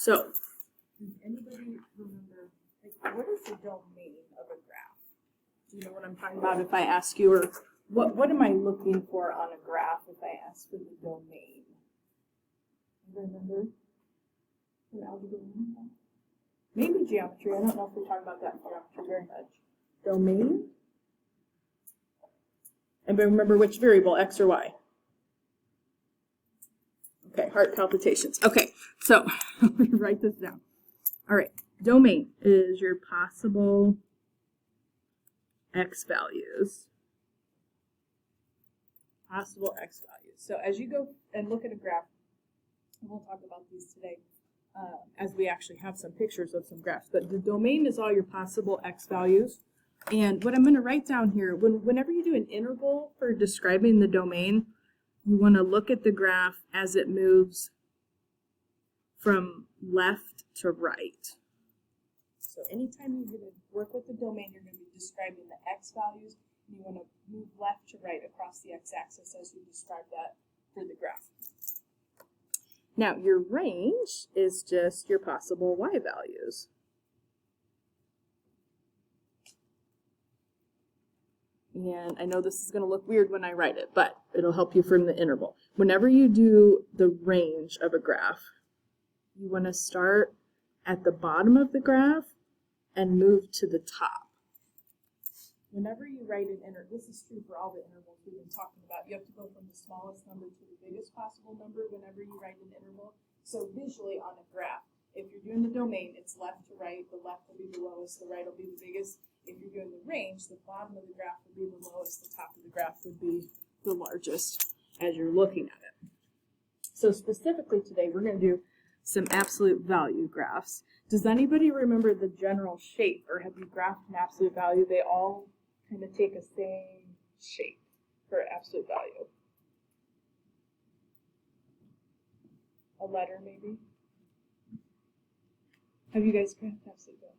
So, does anybody remember, like, what is the domain of a graph? Do you know what I'm talking about if I ask you, or what am I looking for on a graph if I ask for the domain? Remember? From algebra? Maybe geometry. I don't know if we talk about that in geometry very much. Domain? Anybody remember which variable, x or y? Okay, heart palpitations. Okay, so let me write this down. All right, domain is your possible x values. Possible x values. So as you go and look at a graph, and we'll talk about these today as we actually have some pictures of some graphs, but the domain is all your possible x values. And what I'm going to write down here, whenever you do an interval for describing the domain, you want to look at the graph as it moves from left to right. So anytime you're going to work with the domain, you're going to be describing the x values, and you want to move left to right across the x-axis as you describe that for the graph. Now, your range is just your possible y values. And I know this is going to look weird when I write it, but it'll help you from the interval. Whenever you do the range of a graph, you want to start at the bottom of the graph and move to the top. Whenever you write an interval, this is true for all the intervals we've been talking about, you have to go from the smallest number to the biggest possible number whenever you write an interval. So visually on a graph, if you're doing the domain, it's left to right, the left will be the lowest, the right will be the biggest. If you're doing the range, the bottom of the graph would be the lowest, the top of the graph would be the largest as you're looking at it. So specifically today, we're going to do some absolute value graphs. Does anybody remember the general shape, or have you graphed an absolute value? They all kind of take a same shape for absolute value. A letter, maybe? Have you guys graphed absolute value?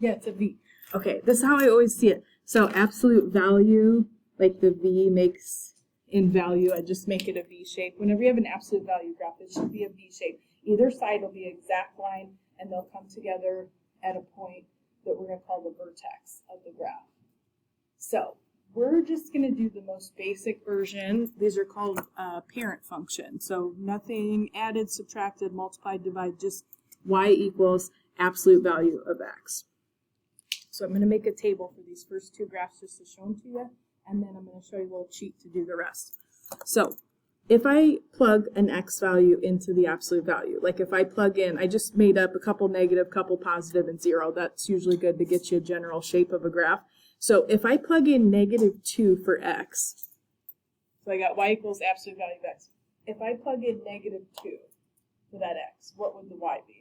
Yeah, it's a V. Okay, this is how I always see it. So absolute value, like the V makes in value, I just make it a V shape. Whenever you have an absolute value graph, it should be a V shape. Either side will be an exact line, and they'll come together at a point that we're going to call the vertex of the graph. So we're just going to do the most basic version. These are called parent functions. So nothing added, subtracted, multiplied, divided, just y equals absolute value of x. So I'm going to make a table for these first two graphs just to show them to you, and then I'm going to show you a little cheat to do the rest. So if I plug an x value into the absolute value, like if I plug in, I just made up a couple negative, couple positive, and 0. That's usually good to get you a general shape of a graph. So if I plug in -2 for x, so I got y equals absolute value of x. If I plug in -2 for that x, what would the y be?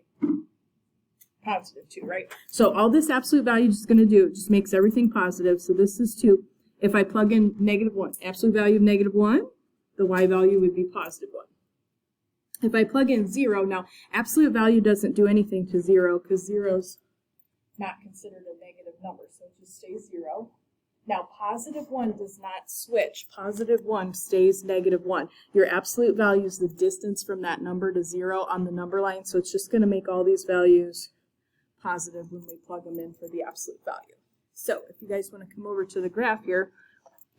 Positive 2, right? So all this absolute value is going to do, it just makes everything positive. So this is 2. If I plug in -1, absolute value of -1, the y value would be positive 1. If I plug in 0, now absolute value doesn't do anything to 0 because 0's not considered a negative number, so it just stays 0. Now positive 1 does not switch. Positive 1 stays -1. Your absolute value is the distance from that number to 0 on the number line, so it's just going to make all these values positive when we plug them in for the absolute value. So if you guys want to come over to the graph here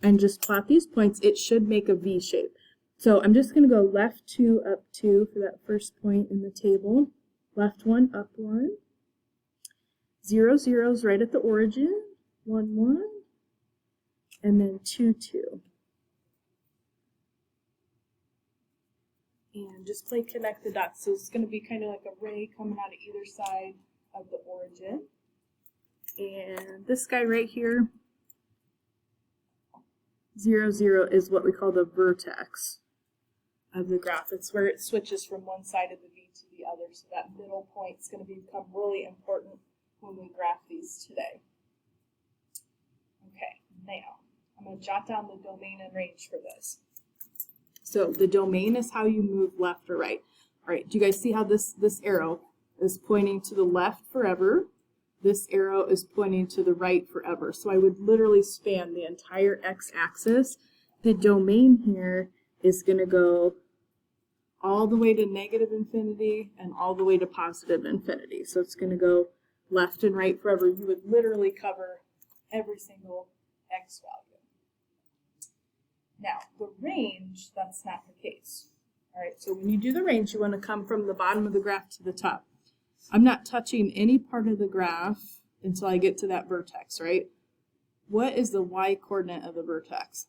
and just plot these points, it should make a V shape. So I'm just going to go left 2, up 2 for that first point in the table. Left 1, up 1. 0, 0 is right at the origin. 1, 1. And then 2, 2. And just play connect the dots. So it's going to be kind of like a ray coming out of either side of the origin. And this guy right here, 0, 0 is what we call the vertex of the graph. It's where it switches from one side of the V to the other. So that middle point is going to become really important when we graph these today. Okay, now I'm going to jot down the domain and range for this. So the domain is how you move left or right. All right, do you guys see how this arrow is pointing to the left forever? This arrow is pointing to the right forever. So I would literally span the entire x-axis. The domain here is going to go all the way to negative infinity and all the way to positive infinity. So it's going to go left and right forever. You would literally cover every single x value. Now, the range, that's not the case. All right, so when you do the range, you want to come from the bottom of the graph to the top. I'm not touching any part of the graph until I get to that vertex, right? What is the y-coordinate of the vertex?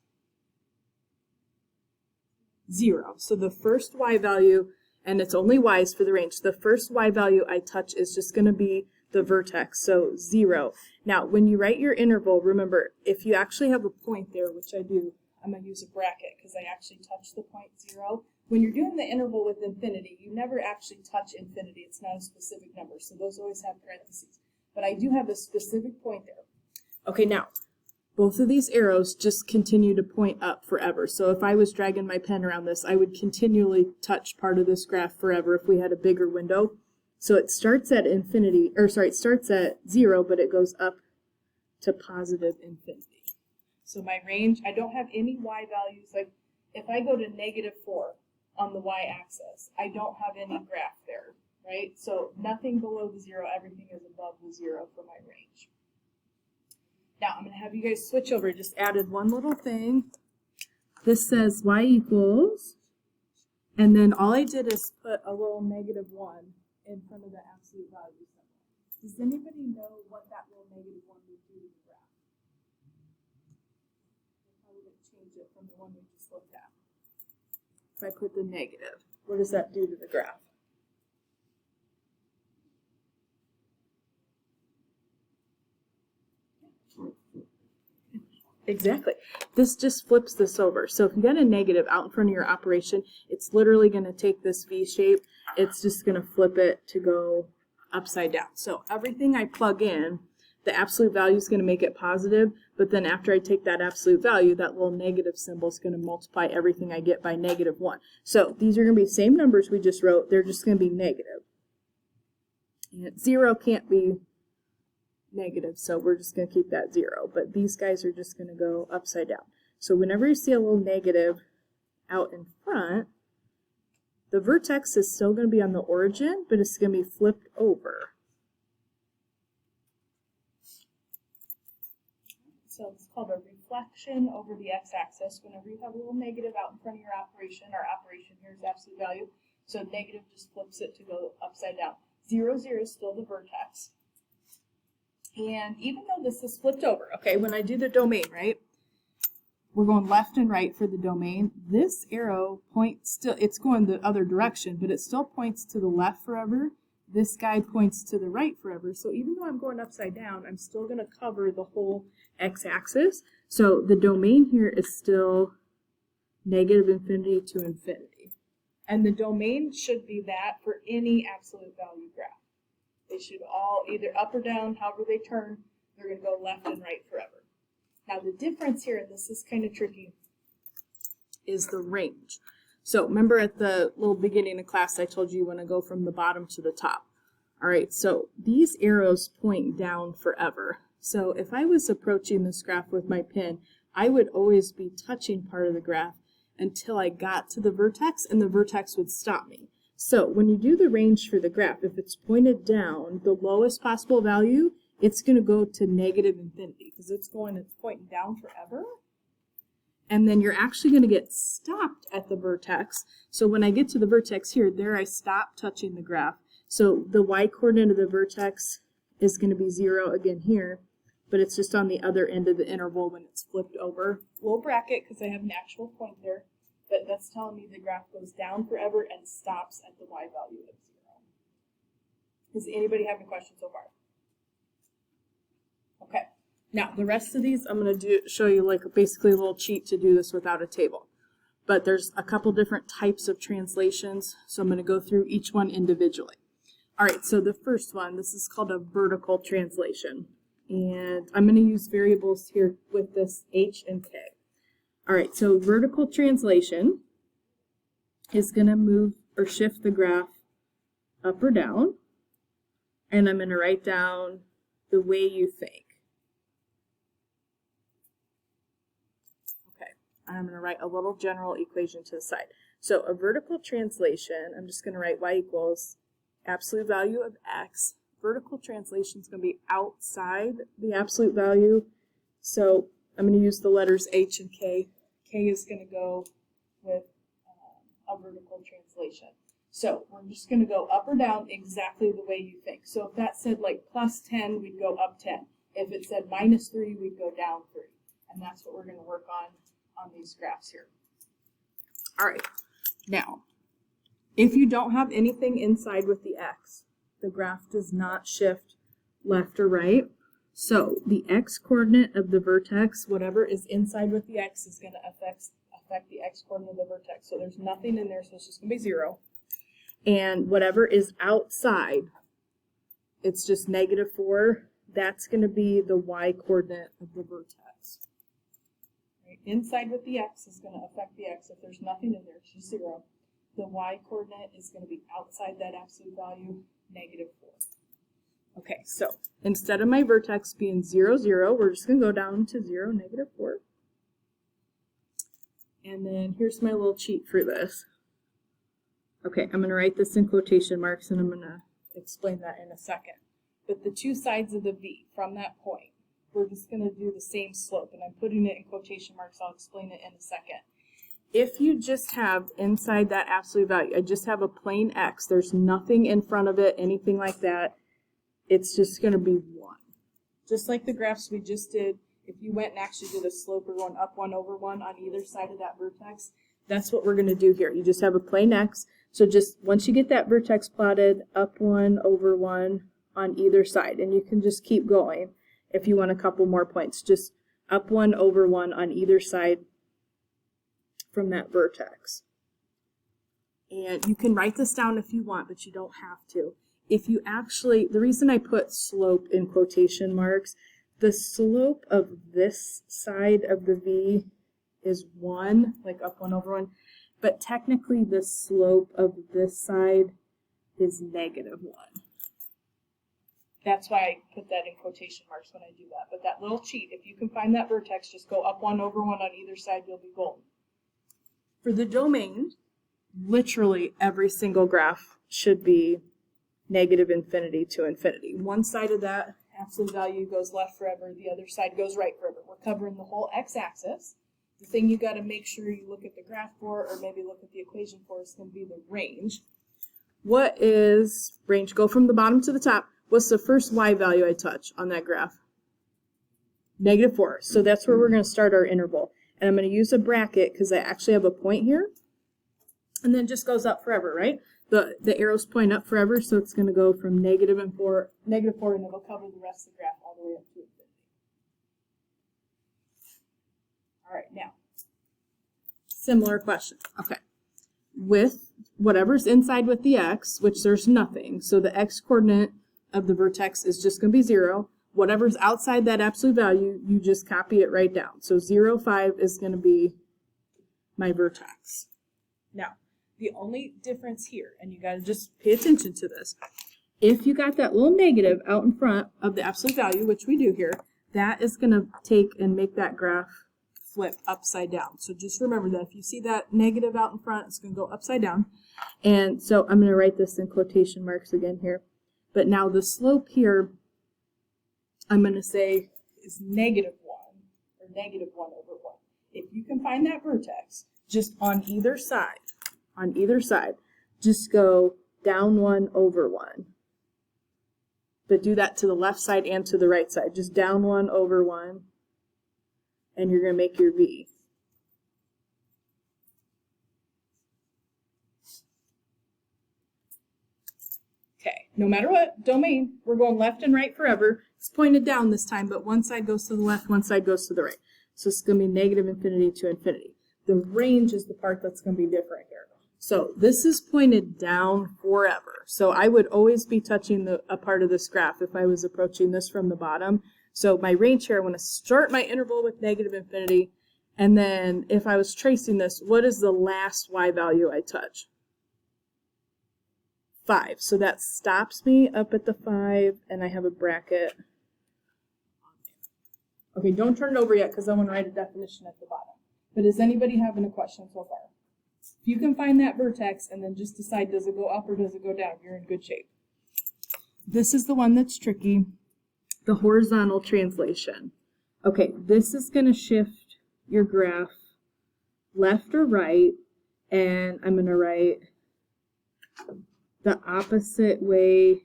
0. So the first y value, and it's only y's for the range, the first y value I touch is just going to be the vertex, so 0. Now, when you write your interval, remember, if you actually have a point there, which I do, I'm going to use a bracket because I actually touch the point 0. When you're doing the interval with infinity, you never actually touch infinity. It's not a specific number, so those always have parentheses. But I do have a specific point there. Okay, now, both of these arrows just continue to point up forever. So if I was dragging my pen around this, I would continually touch part of this graph forever if we had a bigger window. So it starts at infinity, or sorry, it starts at 0, but it goes up to positive infinity. So my range, I don't have any y values. Like if I go to -4 on the y-axis, I don't have any graph there, right? So nothing below the 0, everything is above the 0 for my range. Now I'm going to have you guys switch over. Just added one little thing. This says y equals, and then all I did is put a little -1 in front of the absolute value symbol. Does anybody know what that little -1 would do to the graph? How would it change it from the one we just looked at? If I put the negative, what does that do to the graph? Exactly. This just flips this over. So if you got a negative out in front of your operation, it's literally going to take this V shape. It's just going to flip it to go upside down. So everything I plug in, the absolute value is going to make it positive, but then after I take that absolute value, that little negative symbol is going to multiply everything I get by -1. So these are going to be the same numbers we just wrote. They're just going to be negative. And 0 can't be negative, so we're just going to keep that 0. But these guys are just going to go upside down. So whenever you see a little negative out in front, the vertex is still going to be on the origin, but it's going to be flipped over. So it's called a reflection over the x-axis. Whenever you have a little negative out in front of your operation, our operation here is absolute value, so negative just flips it to go upside down. 0, 0 is still the vertex. And even though this is flipped over, okay, when I do the domain, right, we're going left and right for the domain. This arrow points still, it's going the other direction, but it still points to the left forever. This guy points to the right forever. So even though I'm going upside down, I'm still going to cover the whole x-axis. So the domain here is still negative infinity to infinity. And the domain should be that for any absolute value graph. They should all either up or down, however they turn, they're going to go left and right forever. Now the difference here, and this is kind of tricky, is the range. So remember at the little beginning of class I told you want to go from the bottom to the top. All right, so these arrows point down forever. So if I was approaching this graph with my pen, I would always be touching part of the graph until I got to the vertex, and the vertex would stop me. So when you do the range for the graph, if it's pointed down, the lowest possible value, it's going to go to negative infinity because it's pointing down forever. And then you're actually going to get stopped at the vertex. So when I get to the vertex here, there I stop touching the graph. So the y-coordinate of the vertex is going to be 0 again here, but it's just on the other end of the interval when it's flipped over. Little bracket because I have an actual point there, but that's telling me the graph goes down forever and stops at the y value of 0. Does anybody have any questions so far? Okay. Now, the rest of these, I'm going to show you like basically a little cheat to do this without a table. But there's a couple different types of translations, so I'm going to go through each one individually. All right, so the first one, this is called a vertical translation. And I'm going to use variables here with this h and k. All right, so vertical translation is going to move or shift the graph up or down. And I'm going to write down the way you think. I'm going to write a little general equation to the side. So a vertical translation, I'm just going to write y equals absolute value of x. Vertical translation is going to be outside the absolute value. So I'm going to use the letters h and k. K is going to go with a vertical translation. So we're just going to go up or down exactly the way you think. So if that said like plus 10, we'd go up 10. If it said minus 3, we'd go down 3. And that's what we're going to work on these graphs here. All right. Now, if you don't have anything inside with the x, the graph does not shift left or right. So the x coordinate of the vertex, whatever is inside with the x, is going to affect the x coordinate of the vertex. So there's nothing in there, so it's just going to be 0. And whatever is outside, it's just -4. That's going to be the y coordinate of the vertex. Right? Inside with the x is going to affect the x. If there's nothing in there, it's just 0. The y coordinate is going to be outside that absolute value, -4. Okay, so instead of my vertex being 0, 0, we're just going to go down to 0, -4. And then here's my little cheat for this. Okay, I'm going to write this in quotation marks, and I'm going to explain that in a second. But the two sides of the V from that point, we're just going to do the same slope, and I'm putting it in quotation marks. I'll explain it in a second. If you just have inside that absolute value, I just have a plain x, there's nothing in front of it, anything like that, it's just going to be 1. Just like the graphs we just did, if you went and actually did a slope, we're going up 1 over 1 on either side of that vertex, that's what we're going to do here. You just have a plain x, so just once you get that vertex plotted, up 1 over 1 on either side, and you can just keep going if you want a couple more points, just up 1 over 1 on either side from that vertex. And you can write this down if you want, but you don't have to. If you actually, the reason I put slope in quotation marks, the slope of this side of the V is 1, like up 1 over 1, but technically the slope of this side is -1. That's why I put that in quotation marks when I do that. But that little cheat, if you can find that vertex, just go up 1 over 1 on either side, you'll be golden. For the domain, literally every single graph should be -infinity to infinity. One side of that absolute value goes left forever, the other side goes right forever. We're covering the whole x-axis. The thing you got to make sure you look at the graph for, or maybe look at the equation for, is going to be the range. What is range? Go from the bottom to the top. What's the first y value I touch on that graph? -4. So that's where we're going to start our interval. And I'm going to use a bracket because I actually have a point here. And then it just goes up forever, right? The arrows point up forever, so it's going to go from -4, and it'll cover the rest of the graph all the way up to infinity. All right, now, similar question. Okay, with whatever's inside with the x, which there's nothing, so the x coordinate of the vertex is just going to be 0. Whatever's outside that absolute value, you just copy it right down. So 0, 5 is going to be my vertex. Now, the only difference here, and you got to just pay attention to this, if you got that little negative out in front of the absolute value, which we do here, that is going to take and make that graph flip upside down. So just remember that if you see that negative out in front, it's going to go upside down. And so I'm going to write this in quotation marks again here. But now the slope here, I'm going to say is -1, or -1 over 1. If you can find that vertex, just on either side, just go down 1 over 1. But do that to the left side and to the right side. Just down 1 over 1, and you're going to make your V. Okay, no matter what domain, we're going left and right forever. It's pointed down this time, but one side goes to the left, one side goes to the right. So it's going to be -infinity to infinity. The range is the part that's going to be different here. So this is pointed down forever. So I would always be touching a part of this graph if I was approaching this from the bottom. So my range here, I want to start my interval with -infinity. And then if I was tracing this, what is the last y value I touch? 5. So that stops me up at the 5, and I have a bracket. Okay, don't turn it over yet because I want to write a definition at the bottom. But is anybody having a question so far? If you can find that vertex and then just decide, does it go up or does it go down, you're in good shape. This is the one that's tricky, the horizontal translation. Okay, this is going to shift your graph left or right, and I'm going to write the opposite way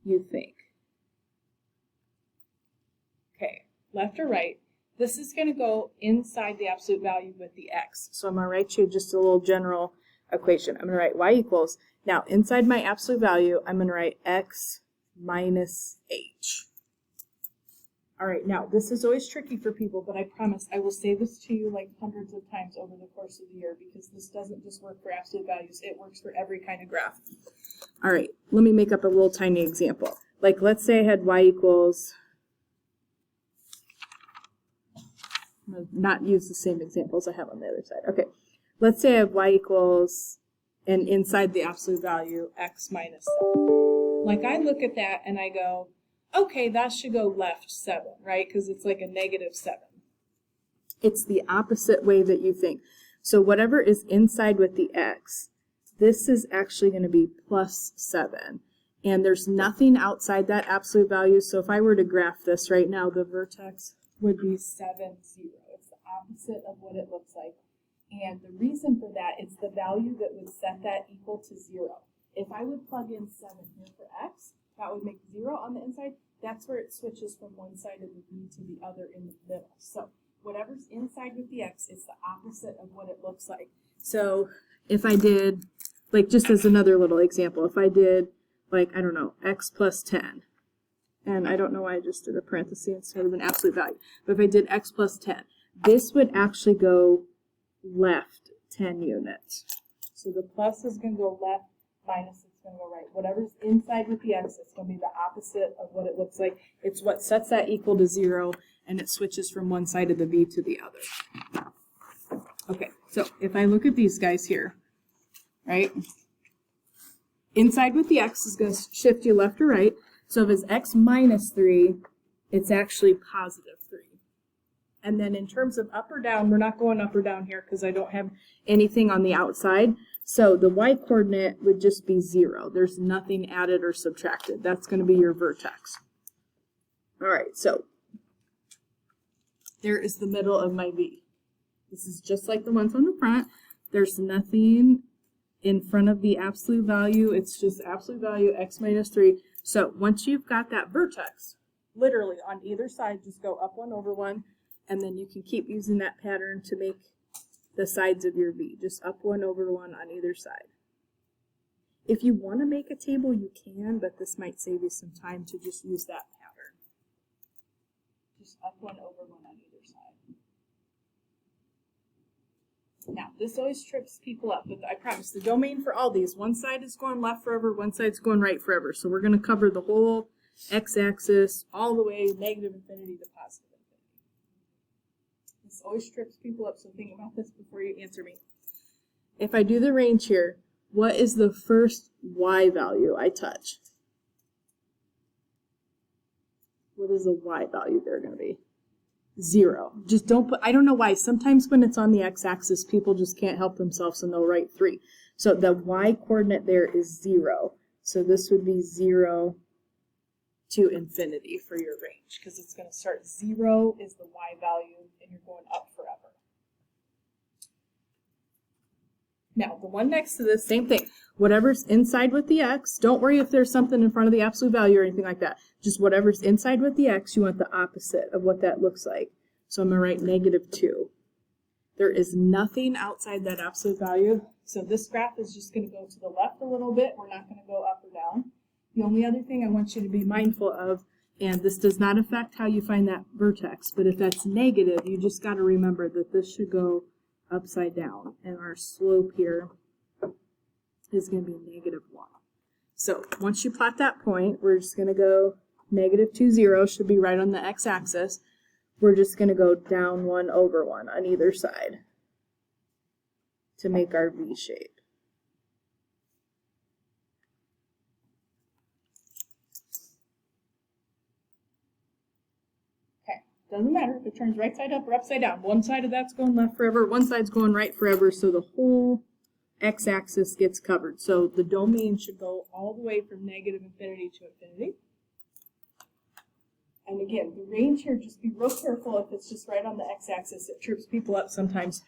you think. Okay, left or right. This is going to go inside the absolute value with the x. So I'm going to write you just a little general equation. I'm going to write y equals, now inside my absolute value, I'm going to write x minus h. All right, now this is always tricky for people, but I promise I will say this to you like hundreds of times over the course of the year, because this doesn't just work for absolute values, it works for every kind of graph. All right, let me make up a little tiny example. Like, let's say I had y equals, I'm going to not use the same examples I have on the other side. Okay, let's say I have y equals, and inside the absolute value, x minus 7. Like, I look at that and I go, okay, that should go left 7, right? Because it's like a negative 7. It's the opposite way that you think. So whatever is inside with the x, this is actually going to be plus 7. And there's nothing outside that absolute value. So if I were to graph this right now, the vertex would be 7, 0. It's the opposite of what it looks like. And the reason for that is the value that would set that equal to 0. If I would plug in 7 here for x, that would make 0 on the inside. That's where it switches from one side of the v to the other in the middle. So whatever's inside with the x is the opposite of what it looks like. So if I did, like, just as another little example, if I did, like, I don't know, x plus 10, and I don't know why I just did a parenthesis instead of an absolute value, but if I did x plus 10, this would actually go left 10 units. So the plus is going to go left, minus is going to go right. Whatever's inside with the x, it's going to be the opposite of what it looks like. It's what sets that equal to 0, and it switches from one side of the v to the other. Okay, so if I look at these guys here, right, inside with the x is going to shift you left or right. So if it's x minus 3, it's actually positive 3. And then in terms of up or down, we're not going up or down here because I don't have anything on the outside. So the y-coordinate would just be 0. There's nothing added or subtracted. That's going to be your vertex. All right, so there is the middle of my v. This is just like the ones on the front. There's nothing in front of the absolute value. It's just absolute value, x minus 3. So once you've got that vertex, literally on either side, just go up 1 over 1, and then you can keep using that pattern to make the sides of your v. Just up 1 over 1 on either side. If you want to make a table, you can, but this might save you some time to just use that pattern. Just up 1 over 1 on either side. Now, this always trips people up, but I promise the domain for all these, one side is going left forever, one side's going right forever. So we're going to cover the whole x-axis all the way negative infinity to positive infinity. This always trips people up, so think about this before you answer me. If I do the range here, what is the first y value I touch? What is the y value there going to be? 0. Just don't put, I don't know why, sometimes when it's on the x-axis, people just can't help themselves and they'll write 3. So the y-coordinate there is 0. So this would be 0 to infinity for your range, because it's going to start 0 is the y value, and you're going up forever. Now, the one next to this, same thing. Whatever's inside with the x, don't worry if there's something in front of the absolute value or anything like that. Just whatever's inside with the x, you want the opposite of what that looks like. So I'm going to write negative 2. There is nothing outside that absolute value. So this graph is just going to go to the left a little bit. We're not going to go up or down. The only other thing I want you to be mindful of, and this does not affect how you find that vertex, but if that's negative, you just got to remember that this should go upside down, and our slope here is going to be negative 1. So once you plot that point, we're just going to go negative 2, 0, should be right on the x-axis. We're just going to go down 1 over 1 on either side to make our V shape. Doesn't matter if it turns right side up or upside down. One side of that's going left forever, one side's going right forever, so the whole x-axis gets covered. So the domain should go all the way from negative infinity to infinity. And again, the range here, just be real careful if it's just right on the x-axis. It trips people up sometimes.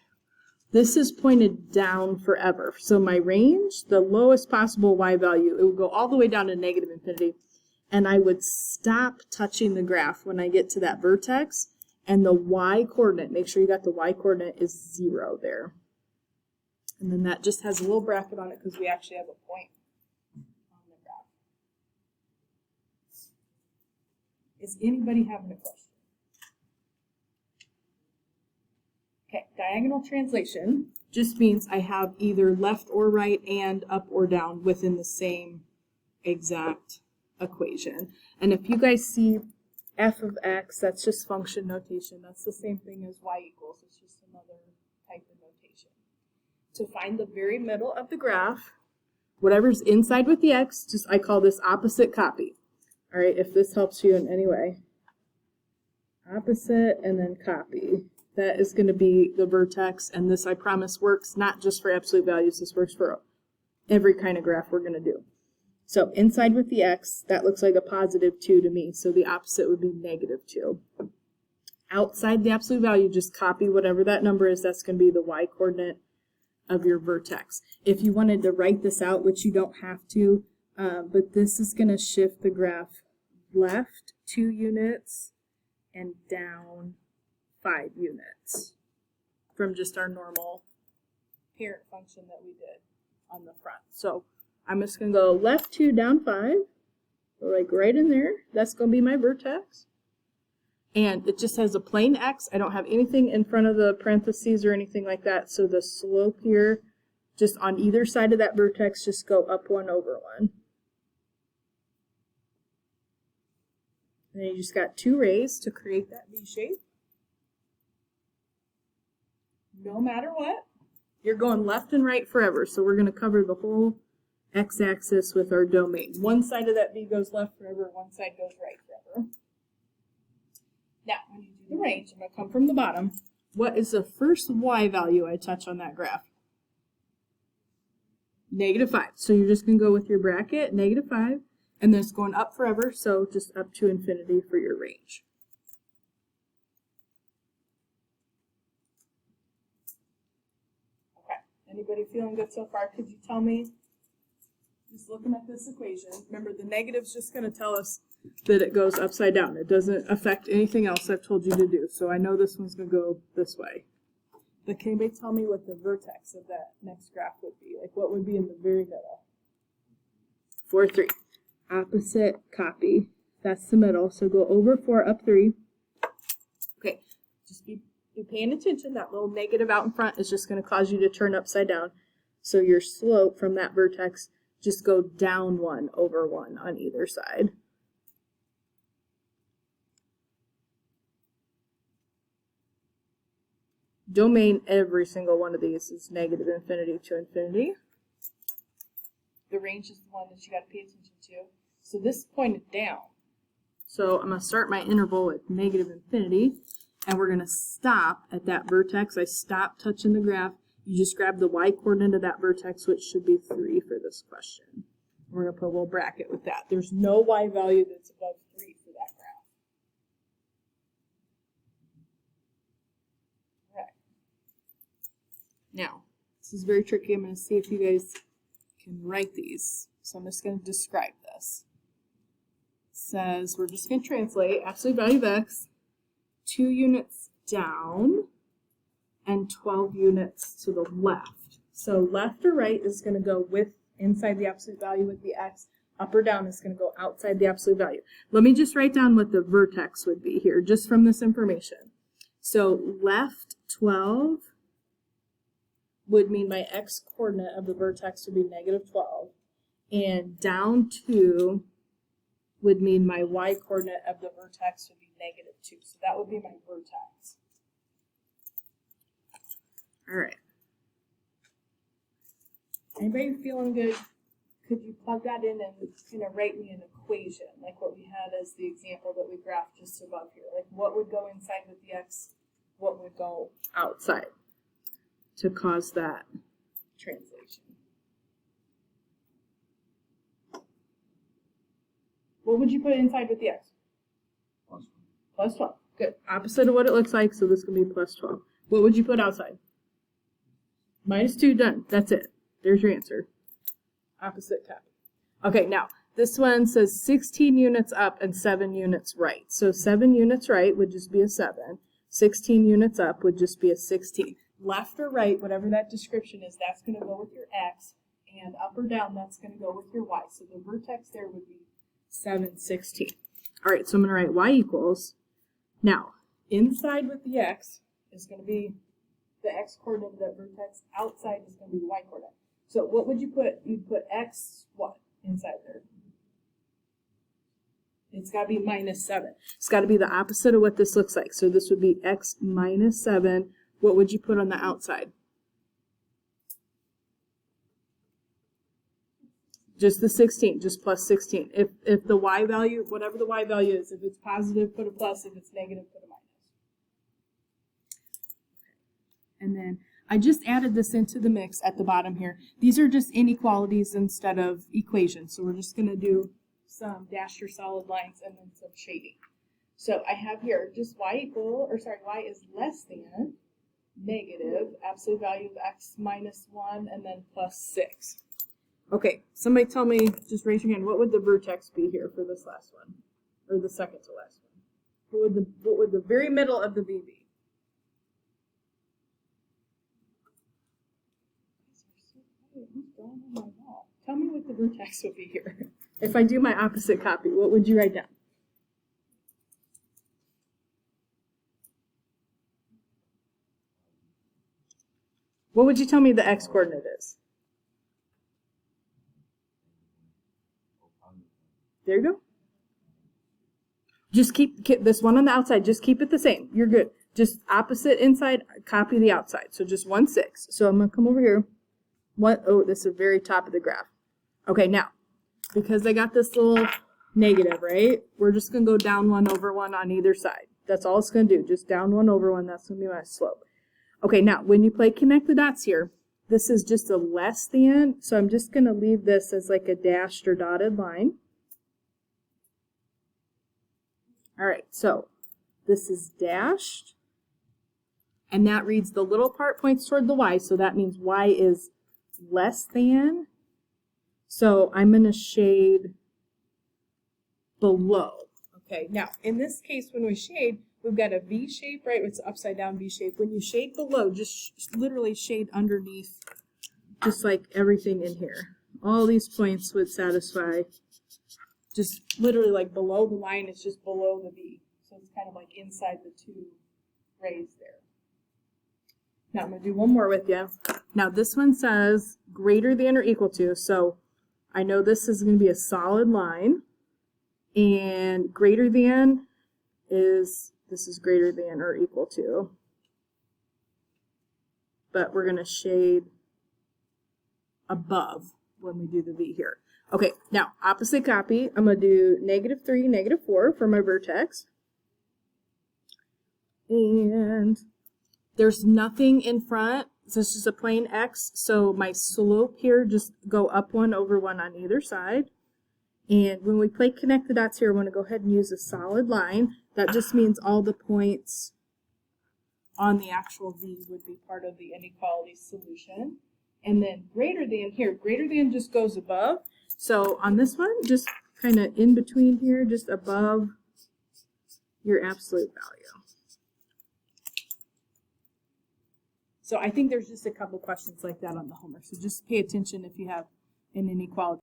This is pointed down forever. So my range, the lowest possible y value, it would go all the way down to negative infinity. And I would stop touching the graph when I get to that vertex. And the y coordinate, make sure you got the y coordinate, is 0 there. And then that just has a little bracket on it because we actually have a point on the graph. Is anybody having a question? Okay, diagonal translation just means I have either left or right and up or down within the same exact equation. And if you guys see f of x, that's just function notation. That's the same thing as y equals. It's just another type of notation. To find the very middle of the graph, whatever's inside with the x, just I call this opposite copy. All right, if this helps you in any way. Opposite and then copy. That is going to be the vertex, and this, I promise, works not just for absolute values. This works for every kind of graph we're going to do. So inside with the x, that looks like a positive 2 to me, so the opposite would be negative 2. Outside the absolute value, just copy whatever that number is. That's going to be the y coordinate of your vertex. If you wanted to write this out, which you don't have to, but this is going to shift the graph left 2 units and down 5 units from just our normal parent function that we did on the front. So I'm just going to go left 2, down 5, so like right in there. That's going to be my vertex. And it just has a plain x. I don't have anything in front of the parentheses or anything like that. So the slope here, just on either side of that vertex, just go up 1 over 1. And then you just got 2 rays to create that V shape. No matter what, you're going left and right forever. So we're going to cover the whole x-axis with our domain. One side of that V goes left forever, one side goes right forever. Now, when you do the range, I'm going to come from the bottom. What is the first y value I touch on that graph? Negative 5. So you're just going to go with your bracket, negative 5, and then it's going up forever, so just up to infinity for your range. Okay, anybody feeling good so far? Could you tell me, just looking at this equation, remember the negative's just going to tell us that it goes upside down. It doesn't affect anything else I've told you to do. So I know this one's going to go this way. But can anybody tell me what the vertex of that next graph would be? Like what would be in the very middle? 4, 3. Opposite copy. That's the middle. So go over 4, up 3. Okay, just be paying attention. That little negative out in front is just going to cause you to turn upside down. So your slope from that vertex, just go down 1 over 1 on either side. Domain, every single one of these is negative infinity to infinity. The range is the one that you got to pay attention to. So this is pointed down. So I'm going to start my interval at negative infinity, and we're going to stop at that vertex. I stop touching the graph. You just grab the y coordinate of that vertex, which should be 3 for this question. We're going to put a little bracket with that. There's no y value that's above 3 for that graph. Now, this is very tricky. I'm going to see if you guys can write these. So I'm just going to describe this. It says we're just going to translate absolute value of x 2 units down and 12 units to the left. So left or right is going to go with inside the absolute value with the x. Up or down is going to go outside the absolute value. Let me just write down what the vertex would be here just from this information. So left 12 would mean my x coordinate of the vertex would be negative 12, and down 2 would mean my y coordinate of the vertex would be negative 2. So that would be my vertex. All right. Anybody feeling good? could you plug that in and write me an equation, like what we had as the example that we graphed just above here? Like what would go inside with the x, what would go outside to cause that translation? What would you put inside with the x? Plus 12. Good. Opposite of what it looks like, so this can be plus 12. What would you put outside? Minus 2, done. That's it. There's your answer. Opposite copy. Okay, now, this one says 16 units up and 7 units right. So 7 units right would just be a 7. 16 units up would just be a 16. Left or right, whatever that description is, that's going to go with your x. And up or down, that's going to go with your y. So the vertex there would be 7, 16. All right, so I'm going to write y equals. Now, inside with the x is going to be the x coordinate of that vertex. Outside is going to be the y coordinate. So what would you put? You'd put x what inside there? It's got to be minus 7. It's got to be the opposite of what this looks like. So this would be x minus 7. What would you put on the outside? Just the 16, just plus 16. If the y value, whatever the y value is, if it's positive, put a plus. If it's negative, put a minus. And then I just added this into the mix at the bottom here. These are just inequalities instead of equations. So we're just going to do some dashed or solid lines and then some shading. So I have here just y is less than negative absolute value of x minus 1 and then plus 6. Okay, somebody tell me, just raise your hand, what would the vertex be here for this last one? Or the second to last one? What would the very middle of the V be? Tell me what the vertex would be here. If I do my opposite copy, what would you write down? What would you tell me the x coordinate is? There you go. Just keep this one on the outside. Just keep it the same. You're good. Just opposite inside, copy the outside. So just 1, 6. So I'm going to come over here. Oh, this is the very top of the graph. Okay, now, because I got this little negative, right? We're just going to go down 1 over 1 on either side. That's all it's going to do. Just down 1 over 1. That's going to be my slope. Okay, now, when you play connect the dots here, this is just a less than. So I'm just going to leave this as like a dashed or dotted line. All right, so this is dashed, and that reads the little part points toward the y, so that means y is less than. So I'm going to shade below. Okay, now in this case, when we shade, we've got a V shape, right? It's upside down V shape. When you shade below, just literally shade underneath, just like everything in here. All these points would satisfy. Just literally like below the line, it's just below the V. So it's kind of like inside the 2 rays there. Now I'm going to do one more with you. Now this one says greater than or equal to. So I know this is going to be a solid line. And greater than this is greater than or equal to. But we're going to shade above when we do the V here. Okay, now opposite copy, I'm going to do -3, -4 for my vertex. And there's nothing in front, so it's just a plain X. So my slope here, just go up 1 over 1 on either side. And when we play connect the dots here, I want to go ahead and use a solid line. That just means all the points on the actual V would be part of the inequality solution. And then greater than here, greater than just goes above. So on this one, just kind of in between here, just above your absolute value. So I think there's just a couple questions like that on the homework. So just pay attention if you have an inequality.